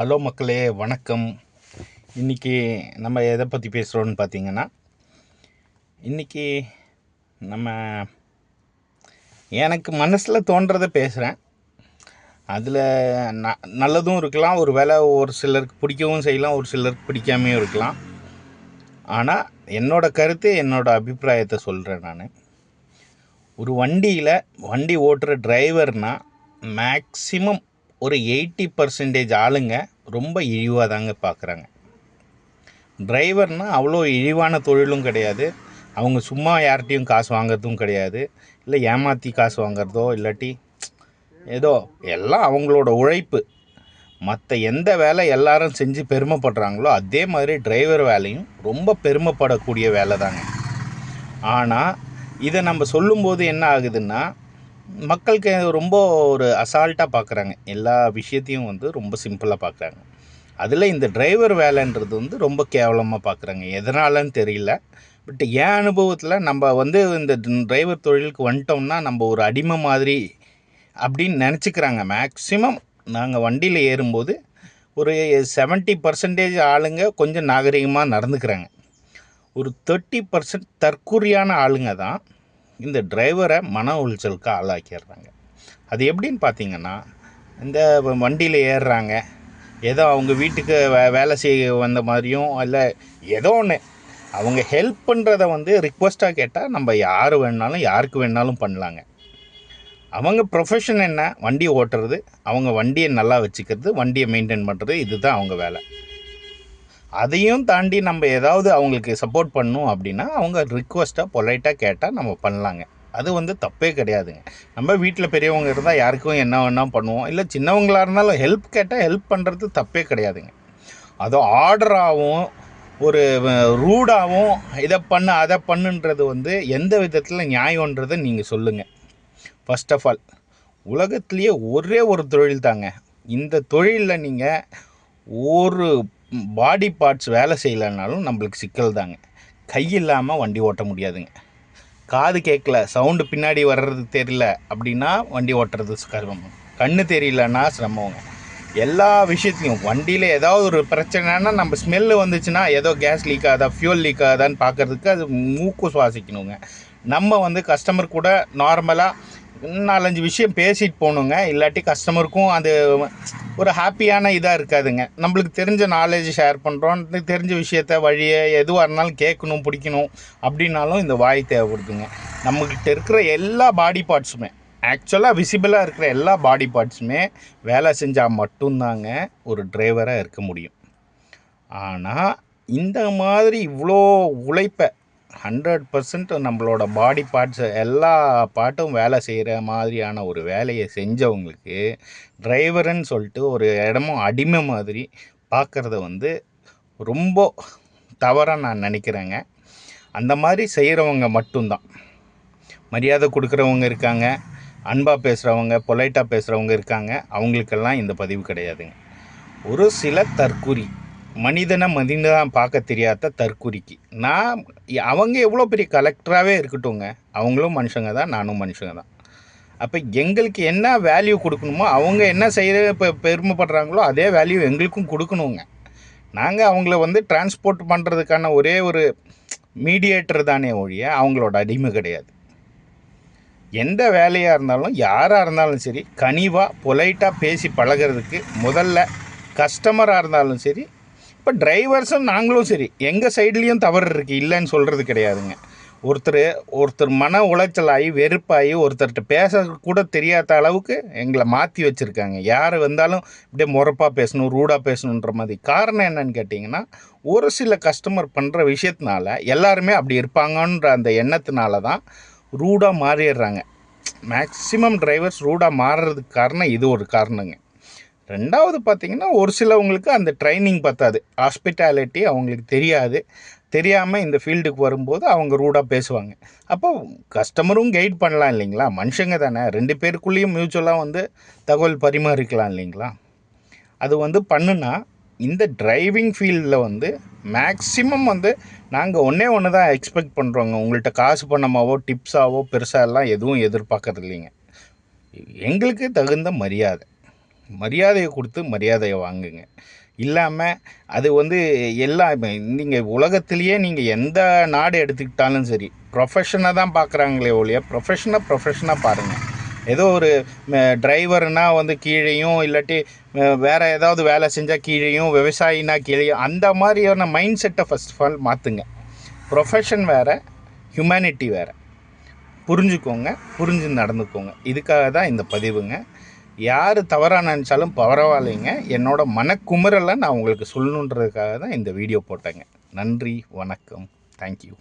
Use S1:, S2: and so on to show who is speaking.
S1: Hello மக்களே, வணக்கம். இன்றைக்கி நம்ம எதை பற்றி பேசுகிறோன்னு பார்த்தீங்கன்னா, இன்றைக்கி நம்ம எனக்கு மனசில் தோன்றதை பேசுகிறேன். அதில் நல்லதும் இருக்கலாம், ஒரு வேளை ஒரு சிலருக்கு பிடிக்கவும் செய்யலாம், ஒரு சிலருக்கு பிடிக்காமையும் இருக்கலாம். ஆனால் என்னோடய கருத்து, என்னோடய அபிப்பிராயத்தை சொல்கிறேன். நான் ஒரு வண்டி ஓட்டுற டிரைவர்னால் மேக்ஸிமம் ஒரு 80% ஆளுங்க ரொம்ப இழிவாக தாங்க பார்க்குறாங்க. டிரைவர்னால் அவ்வளோ இழிவான தொழிலும் கிடையாது. அவங்க சும்மா யார்கிட்டையும் காசு வாங்கிறதும் கிடையாது. இல்லை ஏமாற்றி காசு வாங்கிறதோ இல்லாட்டி ஏதோ எல்லாம் அவங்களோட உழைப்பு. மற்ற எந்த வேலை எல்லாரும் செஞ்சு பெருமைப்படுறாங்களோ அதே மாதிரி டிரைவர் வேலையும் ரொம்ப பெருமைப்படக்கூடிய வேலை தாங்க. ஆனால் இதை நம்ம சொல்லும்போது என்ன ஆகுதுன்னா, மக்களுக்கு ரொம்ப ஒரு அசால்ட்டாக பார்க்குறாங்க. எல்லா விஷயத்தையும் ரொம்ப சிம்பிளாக பார்க்குறாங்க. அதில் இந்த டிரைவர் வேலைன்றது ரொம்ப கேவலமாக பார்க்குறாங்க. எதனாலன்னு தெரியல. பட் என் அனுபவத்தில் நம்ம இந்த டிரைவர் தொழிலுக்கு வந்துட்டோம்னா நம்ம ஒரு அடிமை மாதிரி அப்படின்னு நினச்சிக்கிறாங்க. மேக்ஸிமம் நாங்கள் வண்டியில் ஏறும்போது ஒரு 70% ஆளுங்க கொஞ்சம் நாகரிகமாக நடந்துக்கிறாங்க. ஒரு 30% தற்குறியான ஆளுங்க தான் இந்த டிரைவரை மன உளைச்சலுக்கு ஆளாக்கிடுறாங்க. அது எப்படின்னு பார்த்தீங்கன்னா, இந்த வண்டியில் ஏறுறாங்க, ஏதோ அவங்க வீட்டுக்கு வேலை செய்ய வந்த மாதிரியும் இல்லை ஏதோ ஒன்று அவங்க ஹெல்ப் பண்ணுறதை ரிக்வெஸ்ட்டாக கேட்டால் நம்ம யாருக்கு வேணாலும் பண்ணலாங்க. அவங்க ப்ரொஃபஷன் என்ன? வண்டி ஓட்டுறது, அவங்க வண்டியை நல்லா வச்சுக்கிறது, வண்டியை மெயின்டைன் பண்ணுறது, இதுதான் அவங்க வேலை. அதையும் தாண்டி நம்ம ஏதாவது அவங்களுக்கு சப்போர்ட் பண்ணணும் அப்படின்னா அவங்க ரிக்வெஸ்ட்டாக பொலைட்டாக கேட்டால் நம்ம பண்ணலாங்க. அது தப்பே கிடையாதுங்க. நம்ம வீட்டில் பெரியவங்க இருந்தால் யாருக்கும் என்ன வேணால் பண்ணுவோம். இல்லை சின்னவங்களாக இருந்தாலும் ஹெல்ப் கேட்டால் ஹெல்ப் பண்ணுறது தப்பே கிடையாதுங்க. அதுவும் ஆர்டராகவும் ஒரு ரூடாகவும் இதை பண்ணு அதை பண்ணுன்றது எந்த விதத்தில் நியாயன்றதை நீங்கள் சொல்லுங்கள். ஃபர்ஸ்ட் ஆஃப் ஆல், உலகத்துலேயே ஒரே ஒரு தொழில் தாங்க. இந்த தொழிலில் நீங்கள் ஒரு பாடி பார்ட்ஸ் வேலை செய்யலைனாலும் நம்மளுக்கு சிக்கல் தாங்க. கை இல்லாமல் வண்டி ஓட்ட முடியாதுங்க. காது கேட்கல, சவுண்டு பின்னாடி வர்றது தெரியல அப்படின்னா வண்டி ஓட்டுறது சிரமம். கண்ணு தெரியலன்னா சிரமங்க. எல்லா விஷயத்தையும் வண்டியில் ஏதாவது ஒரு பிரச்சனைனா நம்ம ஸ்மெல்லு வந்துச்சுன்னா ஏதோ கேஸ் லீக் ஆகுதா, ஃபியூல் லீக் ஆகுதான்னு பார்க்குறதுக்கு அது மூக்கு சுவாசிக்கணுங்க. நம்ம கஸ்டமர் கூட நார்மலாக 4-5 விஷயம் பேசிட்டு போகணுங்க. இல்லாட்டி கஸ்டமருக்கும் அது ஒரு ஹாப்பியான இதாக இருக்காதுங்க. நம்மளுக்கு தெரிஞ்ச நாலேஜ் ஷேர் பண்ணுறோம், தெரிஞ்ச விஷயத்த வழியை எதுவாக இருந்தாலும் கேட்கணும், பிடிக்கணும் அப்படின்னாலும் இந்த வாய் தேவைப்படுதுங்க. நம்மக்கிட்ட இருக்கிற எல்லா பாடி பார்ட்ஸுமே, ஆக்சுவலாக விசிபிளாக இருக்கிற எல்லா பாடி பார்ட்ஸுமே வேலை செஞ்சால் மட்டும்தாங்க ஒரு டிரைவராக இருக்க முடியும். ஆனால் இந்த மாதிரி இவ்வளோ உழைப்பை 100% நம்மளோட பாடி பார்ட்ஸ் எல்லா பார்ட்டும் வேலை செய்கிற மாதிரியான ஒரு வேலையை செஞ்சவங்களுக்கு டிரைவருன்னு சொல்லிட்டு ஒரு இடமும் அடிமை மாதிரி பார்க்குறத ரொம்ப தவறாக நான் நினைக்கிறேங்க. அந்த மாதிரி செய்கிறவங்க மட்டும்தான். மரியாதை கொடுக்குறவங்க இருக்காங்க, அன்பாக பேசுகிறவங்க, பொலைட்டாக பேசுகிறவங்க இருக்காங்க. அவங்களுக்கெல்லாம் இந்த பதிவு கிடையாதுங்க. ஒரு சில தற்குறி மனிதனாக பார்க்க தெரியாத தற்குறிக்கு அவங்க எவ்வளோ பெரிய கலெக்டராகவே இருக்கட்டும்ங்க, அவங்களும் மனுஷங்க தான், நானும் மனுஷங்க தான். அப்போ எங்களுக்கு என்ன வேல்யூ கொடுக்கணுமோ, அவங்க என்ன செய்கிற இப்போ பெருமைப்படுறாங்களோ அதே வேல்யூ எங்களுக்கும் கொடுக்கணுங்க. நாங்கள் அவங்கள டிரான்ஸ்போர்ட் பண்ணுறதுக்கான ஒரே ஒரு மீடியேட்டர் தானே ஒழிய அவங்களோட அடிமை கிடையாது. எந்த வேலையாக இருந்தாலும் யாராக இருந்தாலும் சரி கனிவாக பொலைட்டாக பேசி பழகிறதுக்கு முதல்ல கஸ்டமராக இருந்தாலும் சரி, இப்போ டிரைவர்ஸும் நாங்களும் சரி எங்கள் சைட்லேயும் தவறு இருக்குது, இல்லைன்னு சொல்கிறது கிடையாதுங்க. ஒருத்தர் மன உளைச்சலாகி வெறுப்பாகி ஒருத்தர்கிட்ட பேசக்கூட தெரியாத அளவுக்கு எங்களை மாற்றி வச்சுருக்காங்க. யார் வந்தாலும் இப்படியே முறப்பாக பேசணும், ரூடாக பேசணுன்ற மாதிரி. காரணம் என்னன்னு கேட்டிங்கன்னா, ஒரு சில கஸ்டமர் பண்ணுற விஷயத்தினால எல்லாருமே அப்படி இருப்பாங்கன்ற அந்த எண்ணத்தினால தான் ரூடாக மாறிடுறாங்க. மேக்ஸிமம் டிரைவர்ஸ் ரூடாக மாறுறதுக்கு காரணம் இது ஒரு காரணங்க. ரெண்டாவது பார்த்திங்கன்னா, ஒரு சிலவங்களுக்கு அந்த ட்ரைனிங் பத்தாது, ஹாஸ்பிட்டாலிட்டி அவங்களுக்கு தெரியாமல் இந்த ஃபீல்டுக்கு வரும்போது அவங்க ரூடாக பேசுவாங்க. அப்போ கஸ்டமரும் கைட் பண்ணலாம் இல்லைங்களா? மனுஷங்க தானே, 2 பேருக்குள்ளேயும் மியூச்சுவலாக தகவல் பரிமாறிக்கலாம் இல்லைங்களா? அது பண்ணுனா இந்த டிரைவிங் ஃபீல்டில் மேக்ஸிமம் நாங்கள் ஒன்று தான் எக்ஸ்பெக்ட் பண்ணுறோங்க. உங்கள்கிட்ட காசு பணமாவோ டிப்ஸாவோ பெருசாலாம் எதுவும் எதிர்பார்க்கறது இல்லைங்க. எங்களுக்கு தகுந்த மரியாதை, மரியாதையை கொடுத்து மரியாதையை வாங்குங்க. இல்லாமல் அது வந்து எல்லாம் நீங்கள் உலகத்திலேயே நீங்கள் எந்த நாடு எடுத்துக்கிட்டாலும் சரி ப்ரொஃபஷனாக தான் பார்க்குறாங்களே ஒழிய ப்ரொஃபஷனாக பாருங்கள். ஏதோ ஒரு டிரைவர்னால் வந்து கீழேயும் இல்லாட்டி வேறு ஏதாவது வேலை செஞ்சால் கீழேயும் விவசாயினா கீழேயும் அந்த மாதிரியான மைண்ட் செட்டை ஃபஸ்ட் ஆஃப் ஆல் மாற்றுங்க. ப்ரொஃபஷன் வேறு, ஹியூமனிட்டி வேறு. புரிஞ்சுக்கோங்க, புரிஞ்சு நடந்துக்கோங்க. இதுக்காக தான் இந்த பதிவுங்க. யார் தவறாக நினச்சாலும் பரவாயில்லைங்க. என்னோட மனக்குமுறலை நான் உங்களுக்கு சொல்லணுன்றதுக்காக தான் இந்த வீடியோ போட்டேங்க. நன்றி, வணக்கம், தேங்க்யூ.